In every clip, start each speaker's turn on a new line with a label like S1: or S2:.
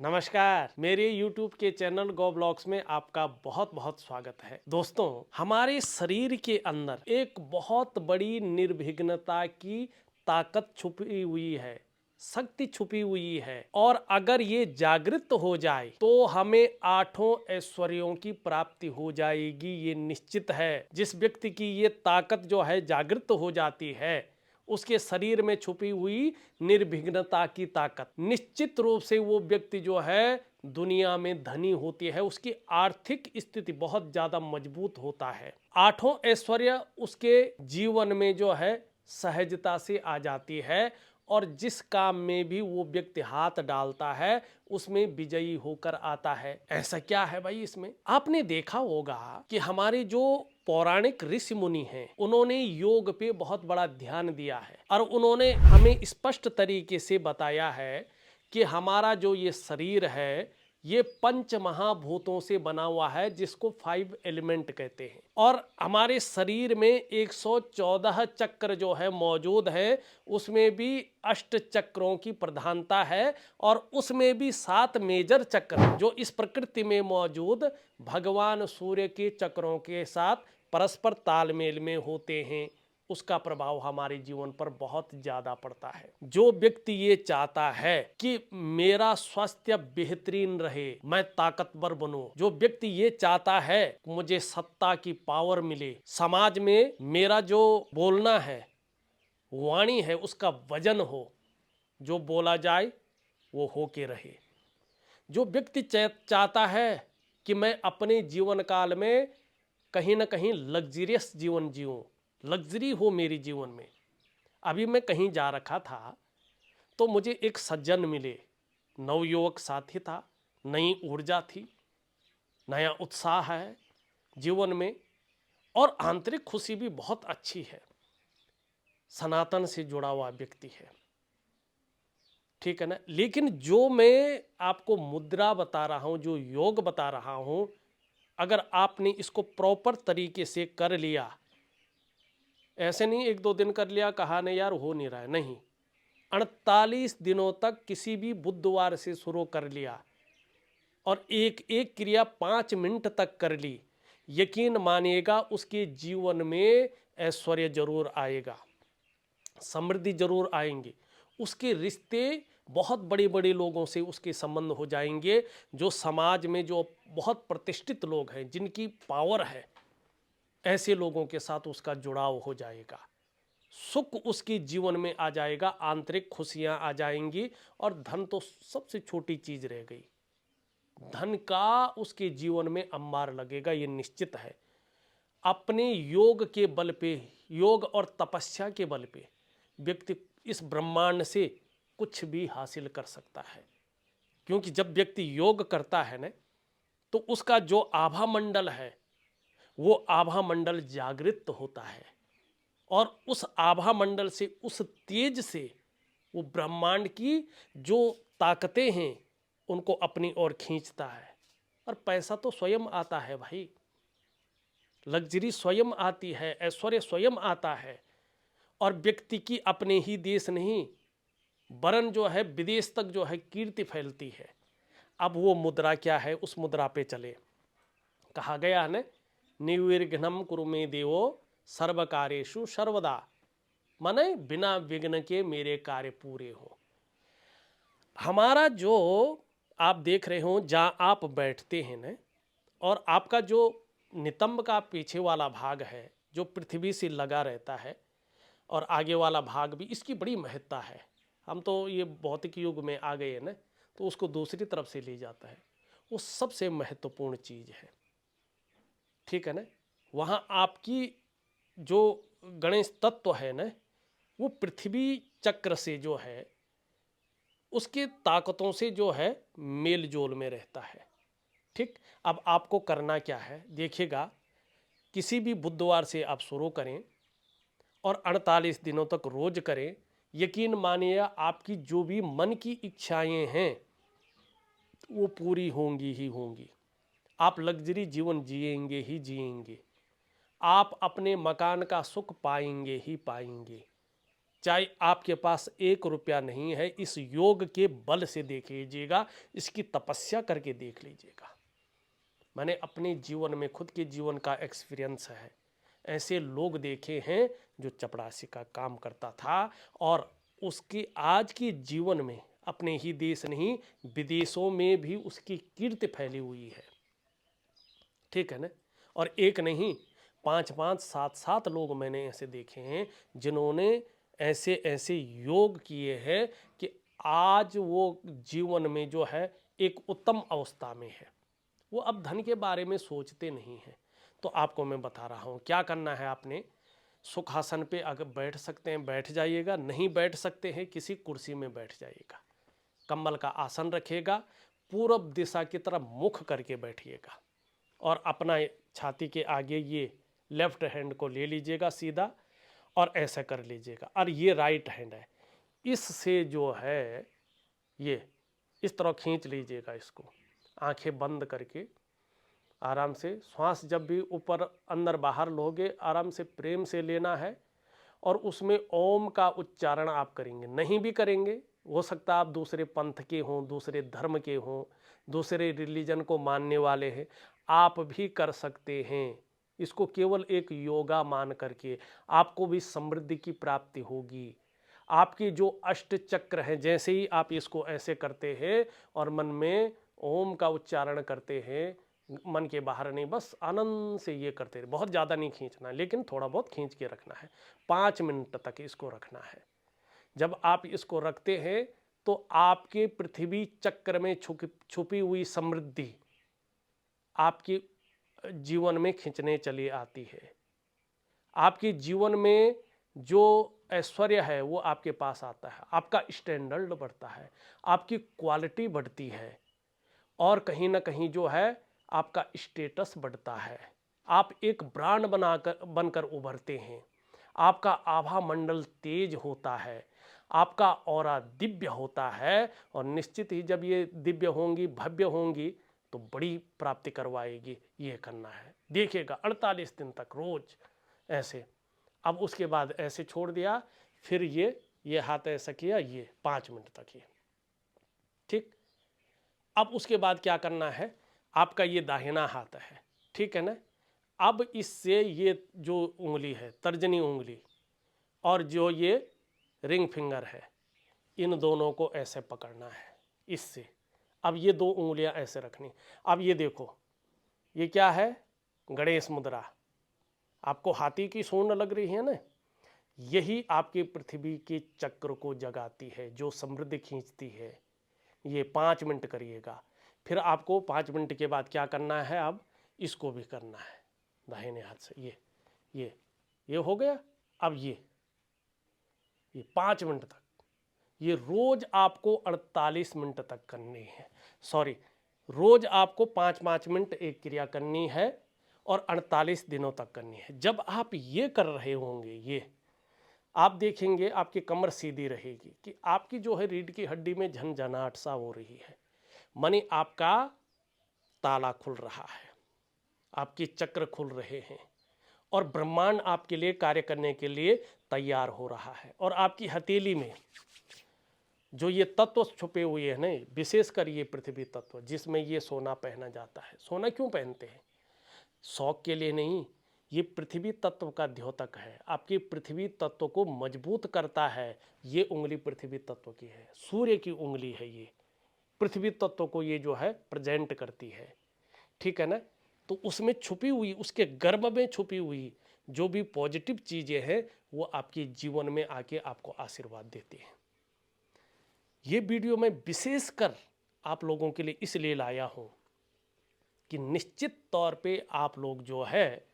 S1: नमस्कार, मेरे YouTube के चैनल गो ब्लॉग्स में आपका बहुत बहुत स्वागत है। दोस्तों, हमारे शरीर के अंदर एक बहुत बड़ी निर्विघ्नता की ताकत छुपी हुई है, शक्ति छुपी हुई है और अगर ये जागृत हो जाए तो हमें आठों ऐश्वर्यों की प्राप्ति हो जाएगी। ये निश्चित है। जिस व्यक्ति की ये ताकत जो है जागृत हो जाती है, उसके शरीर में छुपी हुई निर्विघ्नता की ताकत, निश्चित रूप से वो व्यक्ति जो है दुनिया में धनी होती है। उसकी आर्थिक स्थिति बहुत ज्यादा मजबूत होता है। आठों ऐश्वर्य उसके जीवन में जो है सहजता से आ जाती है और जिस काम में भी वो व्यक्ति हाथ डालता है उसमें विजयी होकर आता है। ऐसा क्या है भाई इसमें? आपने देखा होगा कि हमारे जो पौराणिक ऋषि मुनि हैं, उन्होंने योग पे बहुत बड़ा ध्यान दिया है और उन्होंने हमें स्पष्ट तरीके से बताया है कि हमारा जो ये शरीर है ये पंच महाभूतों से बना हुआ है, जिसको 5 एलिमेंट कहते हैं। और हमारे शरीर में 114 चक्र जो है मौजूद है, उसमें भी 8 चक्रों की प्रधानता है और उसमें भी 7 मेजर चक्र जो इस प्रकृति में मौजूद भगवान सूर्य के चक्रों के साथ परस्पर तालमेल में होते हैं। उसका प्रभाव हमारे जीवन पर बहुत ज्यादा पड़ता है। जो व्यक्ति ये चाहता है कि मेरा स्वास्थ्य बेहतरीन रहे, मैं ताकतवर बनूं, जो व्यक्ति ये चाहता है मुझे सत्ता की पावर मिले, समाज में मेरा जो बोलना है, वाणी है, उसका वजन हो, जो बोला जाए वो हो के रहे, जो व्यक्ति चाहता है कि मैं अपने जीवन काल में कहीं ना कहीं लग्जरियस जीवन जीऊं, लग्जरी हो मेरे जीवन में। अभी मैं कहीं जा रखा था तो मुझे एक सज्जन मिले, नवयुवक साथी था, नई ऊर्जा थी, नया उत्साह है जीवन में और आंतरिक खुशी भी बहुत अच्छी है। सनातन से जुड़ा हुआ व्यक्ति है, ठीक है ना। लेकिन जो मैं आपको मुद्रा बता रहा हूं, जो योग बता रहा हूं, अगर आपने इसको प्रॉपर तरीके से कर लिया, ऐसे नहीं 1-2 दिन कर लिया कहा नहीं यार हो नहीं रहा है, नहीं, 48 दिनों तक किसी भी बुधवार से शुरू कर लिया और एक एक क्रिया 5 मिनट तक कर ली, यकीन मानिएगा उसके जीवन में ऐश्वर्य जरूर आएगा, समृद्धि जरूर आएंगे। उसके रिश्ते बहुत बड़े बड़े लोगों से उसके संबंध हो जाएंगे, जो समाज में जो बहुत प्रतिष्ठित लोग हैं, जिनकी पावर है, ऐसे लोगों के साथ उसका जुड़ाव हो जाएगा। सुख उसके जीवन में आ जाएगा, आंतरिक खुशियां आ जाएंगी और धन तो सबसे छोटी चीज रह गई। धन का उसके जीवन में अंबार लगेगा, ये निश्चित है। अपने योग के बल पे, योग और तपस्या के बल पे व्यक्ति इस ब्रह्मांड से कुछ भी हासिल कर सकता है। क्योंकि जब व्यक्ति योग करता है ना, तो उसका जो आभा मंडल है वो आभा मंडल जागृत होता है और उस आभा मंडल से, उस तेज से वो ब्रह्मांड की जो ताकतें हैं उनको अपनी ओर खींचता है। और पैसा तो स्वयं आता है भाई, लग्जरी स्वयं आती है, ऐश्वर्य स्वयं आता है और व्यक्ति की अपने ही देश नहीं वरन जो है विदेश तक जो है कीर्ति फैलती है। अब वो मुद्रा क्या है, उस मुद्रा पे चले। कहा गया है ना, निर्विघ्नं कुरु मे देवो सर्व कार्येषु सर्वदा, माने बिना विघ्न के मेरे कार्य पूरे हो। हमारा जो आप देख रहे हो, जहां आप बैठते हैं ना, और आपका जो नितंब का पीछे वाला भाग है जो पृथ्वी से लगा रहता है और आगे वाला भाग भी, इसकी बड़ी महत्ता है। हम तो ये भौतिक युग में आ गए हैं ना, तो उसको दूसरी तरफ से ले जाता है। वो सबसे महत्वपूर्ण चीज है, ठीक है ना। वहां आपकी जो गणेश तत्व है ना, वो पृथ्वी चक्र से जो है उसके ताकतों से जो है मेल जोल में रहता है, ठीक। अब आपको करना क्या है देखिएगा, किसी भी बुधवार से आप शुरू करें और 48 दिनों तक रोज करें। यकीन मानिए आपकी जो भी मन की इच्छाएं हैं वो पूरी होंगी ही होंगी। आप लग्जरी जीवन जिएंगे ही जिएंगे, आप अपने मकान का सुख पाएंगे ही पाएंगे, चाहे आपके पास 1 रुपया नहीं है, इस योग के बल से देख लीजिएगा, इसकी तपस्या करके देख लीजिएगा। मैंने अपने जीवन में खुद के जीवन का एक्सपीरियंस है, ऐसे लोग देखे हैं जो चपरासी का काम करता था और उसके आज के जीवन में अपने ही देश नहीं विदेशों में भी उसकी कीर्ति फैली हुई है। ठीक है ना। और एक नहीं 5-5 7-7 लोग मैंने ऐसे देखे हैं जिन्होंने ऐसे ऐसे योग किए हैं कि आज वो जीवन में जो है एक उत्तम अवस्था में है। वो अब धन के बारे में सोचते नहीं हैं। तो आपको मैं बता रहा हूँ क्या करना है। आपने सुखासन पे अगर बैठ सकते हैं बैठ जाइएगा, नहीं बैठ सकते हैं किसी कुर्सी में बैठ जाइएगा, कम्बल का आसन रखिएगा, पूरब दिशा की तरफ मुख करके बैठिएगा और अपना छाती के आगे ये लेफ्ट हैंड को ले लीजिएगा सीधा और ऐसा कर लीजिएगा। और ये राइट हैंड है, इससे जो है ये इस तरह खींच लीजिएगा इसको, आंखें बंद करके आराम से। श्वास जब भी ऊपर अंदर बाहर लोगे आराम से प्रेम से लेना है और उसमें ओम का उच्चारण आप करेंगे। नहीं भी करेंगे, हो सकता आप दूसरे पंथ के हों, दूसरे धर्म के हों, दूसरे रिलीजन को मानने वाले हैं, आप भी कर सकते हैं। इसको केवल एक योगा मान करके आपको भी समृद्धि की प्राप्ति होगी। आपके जो अष्ट चक्र हैं, जैसे ही आप इसको ऐसे करते हैं और मन में ओम का उच्चारण करते हैं, मन के बाहर नहीं, बस आनंद से ये करते हैं। बहुत ज़्यादा नहीं खींचना है, लेकिन थोड़ा बहुत खींच के रखना है। 5 मिनट तक इसको रखना है। जब आप इसको रखते हैं तो आपके पृथ्वी चक्र में छुपी हुई समृद्धि आपके जीवन में खींचने चली आती है। आपके जीवन में जो ऐश्वर्य है वो आपके पास आता है, आपका स्टैंडर्ड बढ़ता है, आपकी क्वालिटी बढ़ती है और कहीं ना कहीं जो है आपका स्टेटस बढ़ता है। आप एक ब्रांड बनकर उभरते हैं, आपका आभा मंडल तेज होता है, आपका ऑरा दिव्य होता है और निश्चित ही जब ये दिव्य होंगी भव्य होंगी तो बड़ी प्राप्ति करवाएगी। ये करना है, देखिएगा 48 दिन तक रोज ऐसे। अब उसके बाद ऐसे छोड़ दिया, फिर ये हाथ ऐसा किया, ये 5 मिनट तक ये। ठीक। अब उसके बाद क्या करना है, आपका ये दाहिना हाथ है, ठीक है ना। अब इससे ये जो उंगली है तर्जनी उंगली और जो ये रिंग फिंगर है, इन दोनों को ऐसे पकड़ना है इससे। अब ये 2 उंगलियां ऐसे रखनी। अब ये देखो, ये क्या है, गणेश मुद्रा। आपको हाथी की सूंड लग रही है ना, यही आपके पृथ्वी के चक्र को जगाती है, जो समृद्धि खींचती है। ये 5 मिनट करिएगा। फिर आपको 5 मिनट के बाद क्या करना है, अब इसको भी करना है दाहिने हाथ से। ये हो गया। अब ये 5 मिनट तक, ये रोज आपको 48 मिनट तक करनी है। सॉरी, रोज आपको 5-5 मिनट एक क्रिया करनी है और 48 दिनों तक करनी है। जब आप ये कर रहे होंगे, ये आप देखेंगे आपकी कमर सीधी रहेगी कि आपकी जो है रीढ़ की हड्डी में झनझनाहट सा हो रही है, माने आपका ताला खुल रहा है, आपके चक्र खुल रहे हैं और ब्रह्मांड आपके लिए कार्य करने के लिए तैयार हो रहा है। और आपकी हथेली में जो ये तत्व छुपे हुए हैं ना, विशेषकर ये पृथ्वी तत्व जिसमें ये सोना पहना जाता है। सोना क्यों पहनते हैं? शौक के लिए नहीं, ये पृथ्वी तत्व का द्योतक है, आपकी पृथ्वी तत्व को मजबूत करता है। ये उंगली पृथ्वी तत्व की है, सूर्य की उंगली है, ये पृथ्वी तत्व को ये जो है प्रेजेंट करती है। ठीक है ना। तो उसमें छुपी हुई, उसके गर्भ में छुपी हुई जो भी पॉजिटिव चीज़ें हैं वो आपके जीवन में आके आपको आशीर्वाद देती हैं। ये वीडियो मैं विशेषकर आप लोगों के लिए इसलिए लाया हूँ कि निश्चित तौर पे आप लोग जो है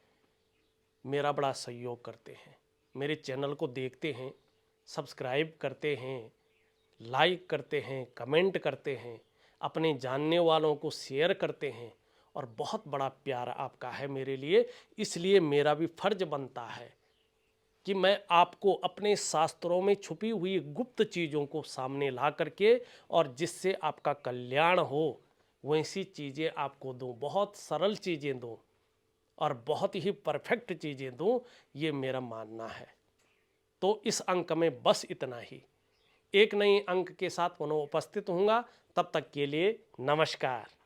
S1: मेरा बड़ा सहयोग करते हैं, मेरे चैनल को देखते हैं, सब्सक्राइब करते हैं, लाइक करते हैं, कमेंट करते हैं, अपने जानने वालों को शेयर करते हैं और बहुत बड़ा प्यार आपका है मेरे लिए। इसलिए मेरा भी फर्ज बनता है कि मैं आपको अपने शास्त्रों में छुपी हुई गुप्त चीज़ों को सामने ला करके और जिससे आपका कल्याण हो वैसी चीज़ें आपको दूं, बहुत सरल चीज़ें दूं और बहुत ही परफेक्ट चीज़ें दूं, ये मेरा मानना है। तो इस अंक में बस इतना ही। एक नए अंक के साथ पुनः उपस्थित होऊंगा, तब तक के लिए नमस्कार।